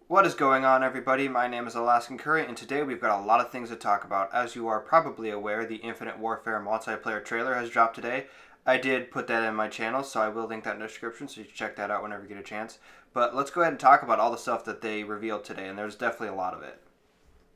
What is going on, everybody? My name is Alaskan Curry, and today we've got a lot of things to talk about. As you are probably aware, the Infinite Warfare multiplayer trailer has dropped today. I did put that in my channel, so I will link that in the description, so you can check that out whenever you get a chance. But let's go ahead and talk about all the stuff that they revealed today, and there's definitely a lot of it.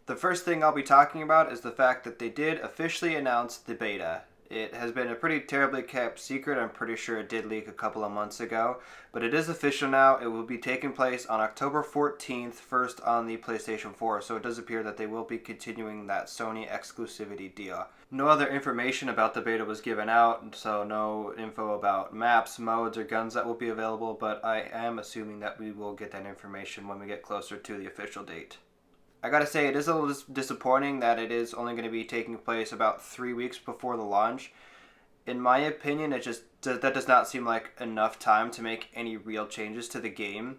The first thing I'll be talking about is the fact that they did officially announce the beta. It has been a pretty terribly kept secret. I'm pretty sure it did leak a couple of months ago, but it is official now. It will be taking place on October 14th, first on the PlayStation 4, so it does appear that they will be continuing that Sony exclusivity deal. No other information about the beta was given out, so no info about maps, modes, or guns that will be available, but I am assuming that we will get that information when we get closer to the official date. I gotta say, it is a little disappointing that it is only going to be taking place about 3 weeks before the launch. In my opinion, that does not seem like enough time to make any real changes to the game.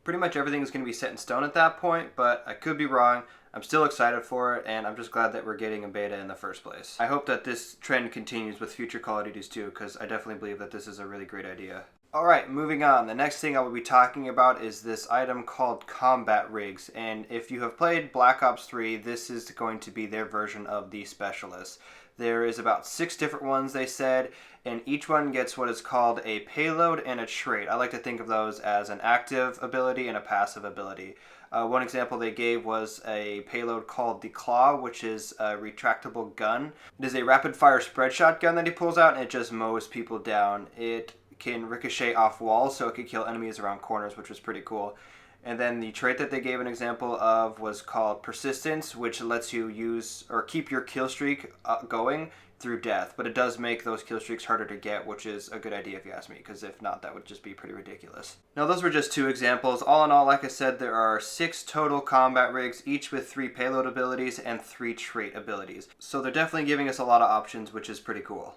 Pretty much everything is going to be set in stone at that point, but I could be wrong. I'm still excited for it, and I'm just glad that we're getting a beta in the first place. I hope that this trend continues with future Call of Duties too, because I definitely believe that this is a really great idea. Alright, moving on. The next thing I will be talking about is this item called Combat Rigs, and if you have played Black Ops 3, this is going to be their version of the Specialist. There is about 6 different ones, they said, and each one gets what is called a payload and a trait. I like to think of those as an active ability and a passive ability. One example they gave was a payload called the Claw, which is a retractable gun. It is a rapid-fire spread shotgun that he pulls out, and it just mows people down. It can ricochet off walls, so it could kill enemies around corners, which was pretty cool. And then the trait that they gave an example of was called Persistence, which lets you use or keep your kill streak going through death. But it does make those kill streaks harder to get, which is a good idea if you ask me, because if not, that would just be pretty ridiculous. Now, those were just 2 examples. All in all, like I said, there are 6 total combat rigs, each with 3 payload abilities and 3 trait abilities. So they're definitely giving us a lot of options, which is pretty cool.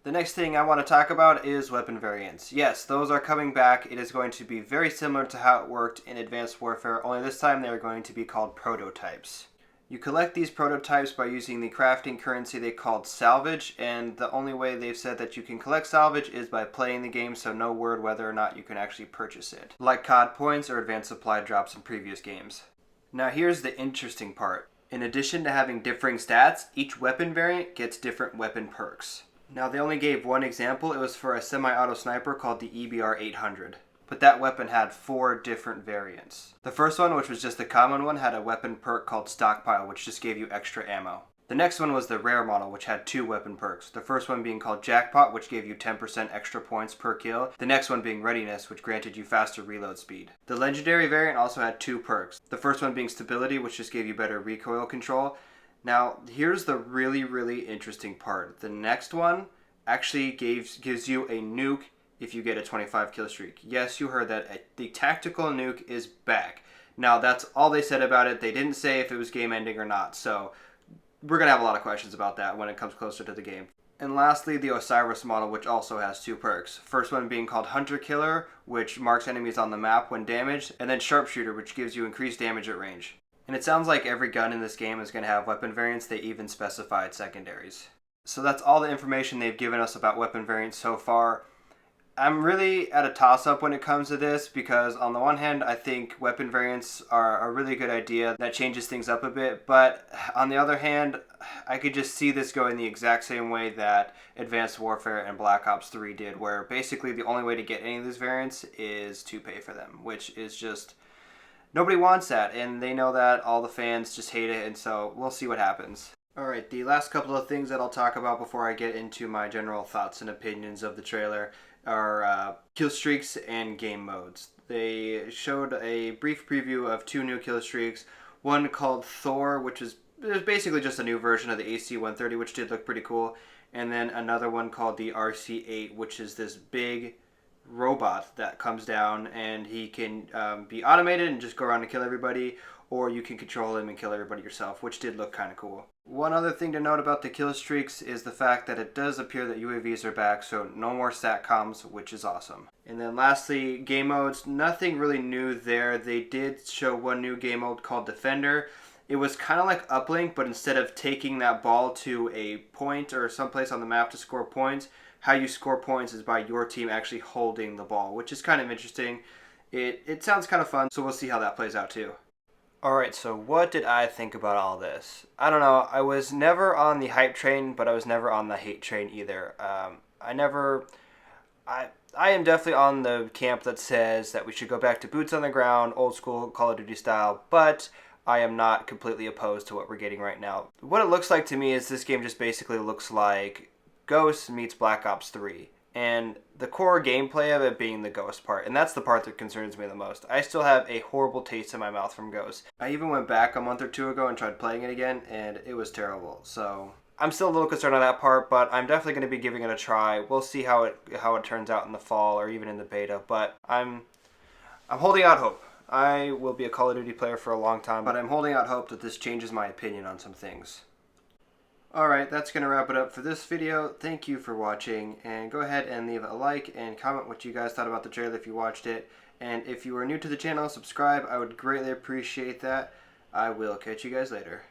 The next thing I want to talk about is weapon variants. Yes, those are coming back. It is going to be very similar to how it worked in Advanced Warfare, only this time they are going to be called prototypes. You collect these prototypes by using the crafting currency they called salvage, and the only way they've said that you can collect salvage is by playing the game, so no word whether or not you can actually purchase it, like COD points or advanced supply drops in previous games. Now here's the interesting part. In addition to having differing stats, each weapon variant gets different weapon perks. Now, they only gave one example. It was for a semi-auto sniper called the EBR 800. But that weapon had 4 different variants. The first one, which was just the common one, had a weapon perk called Stockpile, which just gave you extra ammo. The next one was the rare model, which had 2 weapon perks. The first one being called Jackpot, which gave you 10% extra points per kill. The next one being Readiness, which granted you faster reload speed. The legendary variant also had 2 perks. The first one being Stability, which just gave you better recoil control. Now, here's the really interesting part. The next one actually gives you a nuke if you get a 25 kill streak. Yes, you heard that. The tactical nuke is back. Now, that's all they said about it. They didn't say if it was game ending or not, so we're going to have a lot of questions about that when it comes closer to the game. And lastly, the Osiris model, which also has 2 perks. First one being called Hunter Killer, which marks enemies on the map when damaged, and then Sharpshooter, which gives you increased damage at range. And it sounds like every gun in this game is going to have weapon variants. They even specified secondaries. So that's all the information they've given us about weapon variants so far. I'm really at a toss-up when it comes to this because on the one hand, I think weapon variants are a really good idea that changes things up a bit. But on the other hand, I could just see this going the exact same way that Advanced Warfare and Black Ops 3 did, where basically the only way to get any of these variants is to pay for them, which is just... Nobody wants that, and they know that. All the fans just hate it, and so we'll see what happens. Alright, the last couple of things that I'll talk about before I get into my general thoughts and opinions of the trailer are Killstreaks and game modes. They showed a brief preview of 2 new Killstreaks, one called Thor, which is basically just a new version of the AC-130, which did look pretty cool, and then another one called the RC-8, which is this big robot that comes down, and he can be automated and just go around and kill everybody, or you can control him and kill everybody yourself, which did look kind of cool. One other thing to note about the kill streaks is the fact that it does appear that UAVs are back, so no more SATCOMs, which is awesome. And then lastly, game modes, nothing really new there. They did show one new game mode called Defender. It was kind of like Uplink, but instead of taking that ball to a point or someplace on the map to score points, how you score points is by your team actually holding the ball, which is kind of interesting. it sounds kind of fun, so we'll see how that plays out too. Alright, so what did I think about all this? I don't know, I was never on the hype train, but I was never on the hate train either. I am definitely on the camp that says that we should go back to boots on the ground, old school Call of Duty style, but I am not completely opposed to what we're getting right now. What it looks like to me is this game just basically looks like Ghost meets Black Ops 3. And the core gameplay of it being the Ghost part. And that's the part that concerns me the most. I still have a horrible taste in my mouth from Ghost. I even went back a month or two ago and tried playing it again, and it was terrible. So I'm still a little concerned on that part, but I'm definitely going to be giving it a try. We'll see how it turns out in the fall or even in the beta. But I'm holding out hope. I will be a Call of Duty player for a long time, but I'm holding out hope that this changes my opinion on some things. Alright, that's going to wrap it up for this video. Thank you for watching, and go ahead and leave a like and comment what you guys thought about the trailer if you watched it. And if you are new to the channel, subscribe. I would greatly appreciate that. I will catch you guys later.